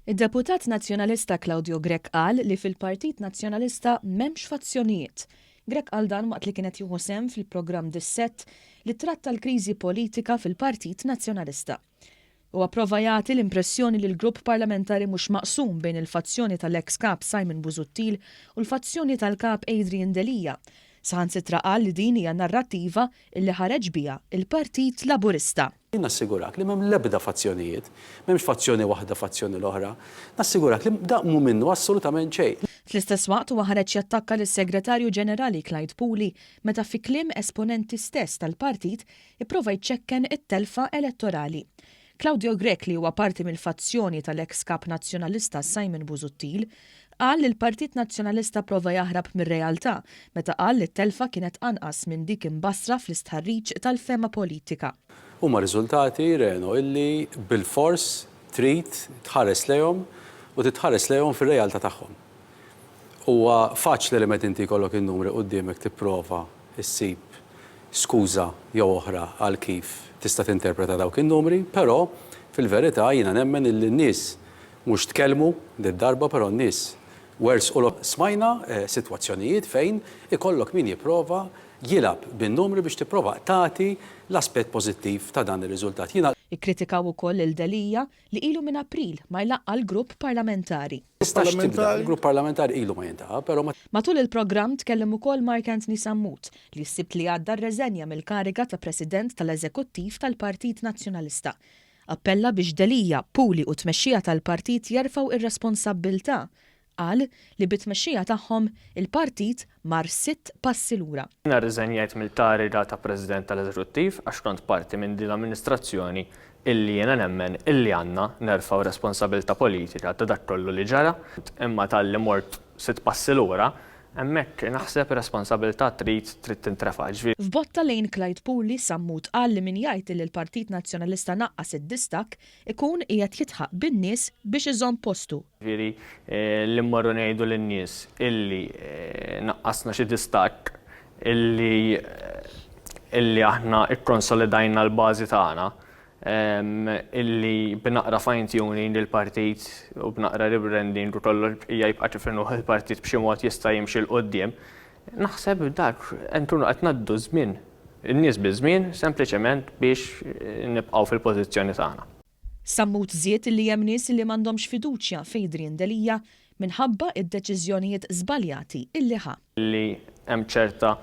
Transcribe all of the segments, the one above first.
Id-deputat Nazzjonalista Claudio Grech qal li fil-Partit Nazzjonalista m'hemmx fazzjonijiet. Grech qal dan waqt li kienet jieħu sehem fil-programm Dissett li tratta l-kriżi politika fil-Partit Nazzjonalista. Huwa prova jagħti l-impressjoni li l-grupp parlamentari mhux maqsum bejn il-fazzjoni tal-eks Kap Simon Busuttil u l-fazzjoni tal-Kap Adrian Delia. Saħansitra qal li din hija narrattiva illi ħareġ biha il-Partit Laburista. Nassigurak li m'hemm l-ebda fazzjonijiet, m'hemmx fazzjoni waħda fazzjoni l-oħra. Nassigurak li daqmu minnu assolutament xejn. Fl-istess waqt huwa ħareġ jattakka lis-Segretarju Ġenerali Clyde Puli meta fi kliem esponenti stess tal-Partit ipprova jċekken it-telfa elettorali. Claudio Grech li huwa parti mill-fazzjoni tal-eks Kap Nazzjonalista Simon Busuttil qal li l-Partit Nazzjonalista prova jaħrab mir-realtà meta qal li t-telfa kienet anqas minn dik imbassra fl-istħarriġ tal-fema politika. Huma riżultati renu illi bil-fors trid tħares lejhom u titħares lejhom fir-realtà tagħhom. Huwa faċli li meta inti jkollok in-numri quddiemek tipprova issib skuża jew oħra għal kif tista' tinterpreta dawk in-numri, però fil-verità jiena nemmen illi n-nies mhux tkellmu darba però n-nies wersqu smajna sitwazzjonijiet fejn ikollok min jipprova jilab bin-numri biex tipprova tagħti l-aspett pożittiv ta' dan ir-riżultat. Ikkritikaw ukoll il-Delia li ilu minn April ma jlaqqa l-grupp parlamentari. Il-grupp parlamentari ilu ma jintaqa', però Matul il-programm tkellem ukoll Mark Anthony Sammut li s-sibt li għadda rreżenja mill-kariga ta' President tal-Eżekuttiv tal-Partit Nazzjonalista. Appella biex Delia, Puli u t-tmexxija tal-Partit jerfgħu ir-responsabbiltà. Qal li bit-tmexxija tagħhom il-Partit mar 6 passi lura. Rriżenjajt mill-kariga ta' President tal-Eżekuttiv għax kont parti minn din l-amministrazzjoni illi jiena nemmen illi għandna nerfgħu responsabilità politika ta' dak kollu li ġara, imma tal-li mort 6 passi lura, hemmhekk naħseb responsabilità trid tintrefa'. F'botta lejn Clyde Puli Sammut qal li min jgħid li l-Partit Nazzjonalista naqqas id-distak ikun qiegħed jitħaq bin-nies biex iżomm postu. Ġifieri li mmorru ngħidu lin-nies illi naqqasna xi distak illi aħna ikkonsolidajna l-bażi tagħna illi b'naqra fine-tuning lill-Partit u b'naqra rebranding u kollu hija jibqa' tifrinuh il-Partit b'xi mod jista' jimxi l quddiem. Naħseb dak nkunu qed ngħaddu żmien, in-nies biż-żmien sempliċement biex nibqgħu fil-pożizzjoni tagħna. Sammut żied li hemm nies li m'għandhomx fiduċja f'Adrian Delia minħabba id-deċiżjonijiet żbaljati illi ħa. Li hemm ċerta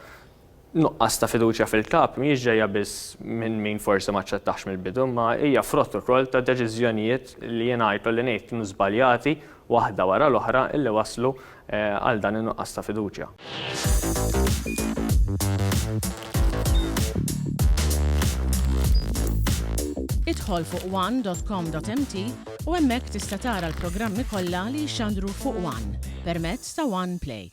nuqqas ta' fiduċja fil-Kap mhijiex ġejja biss minn min forsi ma ċċettax mill-bidu, ma hija frott ukoll ta' deċiżjonijiet li jingħidu li ngħid kienu żbaljati waħda wara l-oħra illi waslu għal dan in-nuqqas ta' fiduċja. Idħol fuq one.com.mt u hemmhekk tista' tara l-programmi kollha li jxandru fuq One permezz ta' One Play.